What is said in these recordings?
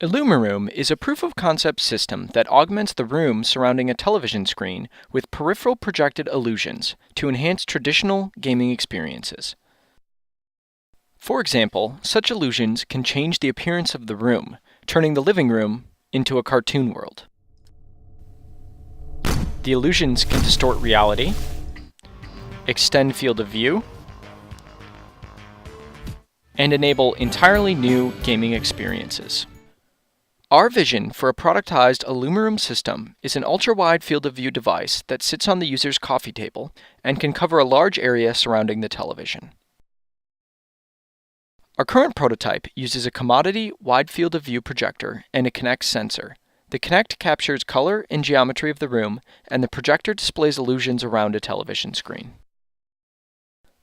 Illumiroom is a proof-of-concept system that augments the room surrounding a television screen with peripheral projected illusions to enhance traditional gaming experiences. For example, such illusions can change the appearance of the room, turning the living room into a cartoon world. The illusions can distort reality, extend field of view, and enable entirely new gaming experiences. Our vision for a productized Illumiroom system is an ultra-wide field of view device that sits on the user's coffee table and can cover a large area surrounding the television. Our current prototype uses a commodity wide field of view projector and a Kinect sensor. The Kinect captures color and geometry of the room, and the projector displays illusions around a television screen.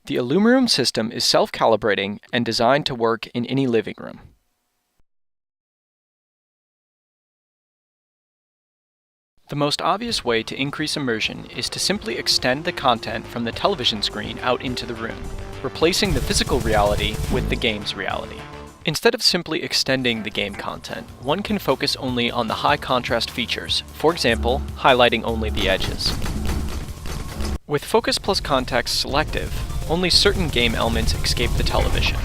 The Illumiroom system is self-calibrating and designed to work in any living room. The most obvious way to increase immersion is to simply extend the content from the television screen out into the room, replacing the physical reality with the game's reality. Instead of simply extending the game content, one can focus only on the high contrast features, for example, highlighting only the edges. With Focus plus Context selective, only certain game elements escape the television.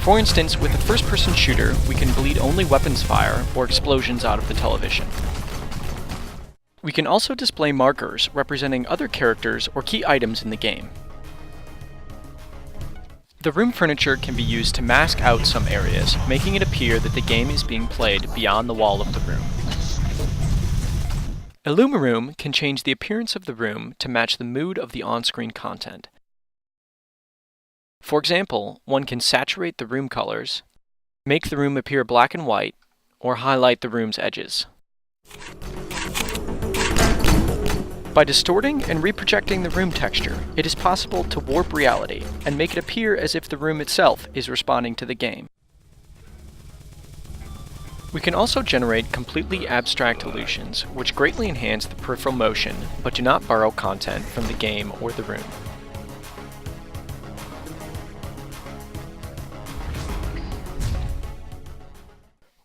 For instance, with a first-person shooter, we can bleed only weapons fire or explosions out of the television. We can also display markers representing other characters or key items in the game. The room furniture can be used to mask out some areas, making it appear that the game is being played beyond the wall of the room. Illumiroom can change the appearance of the room to match the mood of the on-screen content. For example, one can saturate the room colors, make the room appear black and white, or highlight the room's edges. By distorting and reprojecting the room texture, it is possible to warp reality and make it appear as if the room itself is responding to the game. We can also generate completely abstract illusions, which greatly enhance the peripheral motion, but do not borrow content from the game or the room.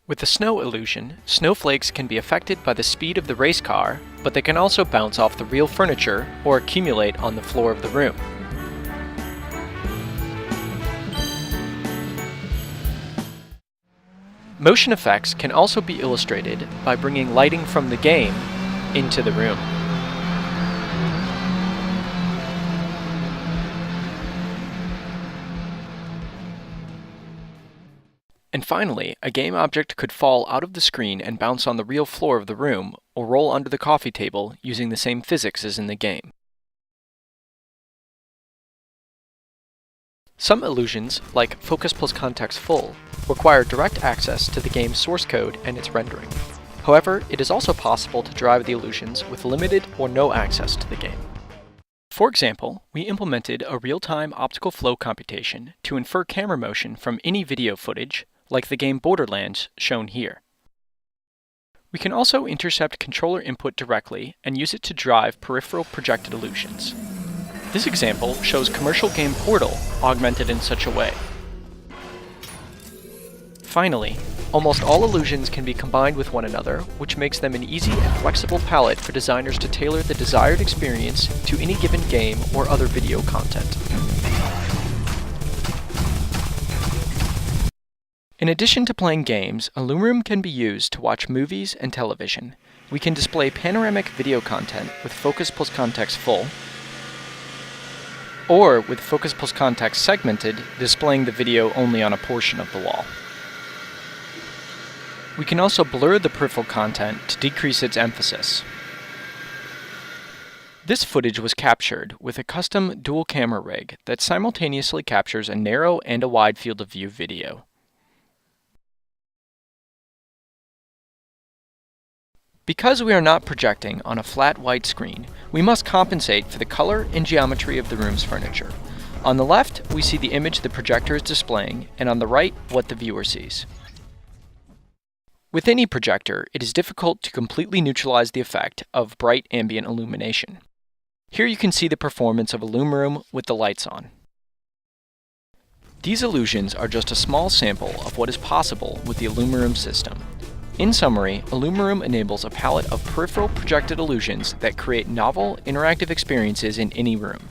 With the snow illusion, snowflakes can be affected by the speed of the race car, but they can also bounce off the real furniture or accumulate on the floor of the room. Motion effects can also be illustrated by bringing lighting from the game into the room. And finally, a game object could fall out of the screen and bounce on the real floor of the room, or roll under the coffee table using the same physics as in the game. Some illusions, like Focus plus Context Full, require direct access to the game's source code and its rendering. However, it is also possible to drive the illusions with limited or no access to the game. For example, we implemented a real-time optical flow computation to infer camera motion from any video footage, like the game Borderlands shown here. We can also intercept controller input directly and use it to drive peripheral projected illusions. This example shows commercial game Portal augmented in such a way. Finally, almost all illusions can be combined with one another, which makes them an easy and flexible palette for designers to tailor the desired experience to any given game or other video content. In addition to playing games, Illumiroom can be used to watch movies and television. We can display panoramic video content with Focus plus Context Full, or with Focus plus Context Segmented, displaying the video only on a portion of the wall. We can also blur the peripheral content to decrease its emphasis. This footage was captured with a custom dual camera rig that simultaneously captures a narrow and a wide field of view video. Because we are not projecting on a flat white screen, we must compensate for the color and geometry of the room's furniture. On the left, we see the image the projector is displaying, and on the right, what the viewer sees. With any projector, it is difficult to completely neutralize the effect of bright ambient illumination. Here you can see the performance of Illumiroom with the lights on. These illusions are just a small sample of what is possible with the Illumiroom system. In summary, Illumiroom enables a palette of peripheral projected illusions that create novel, interactive experiences in any room.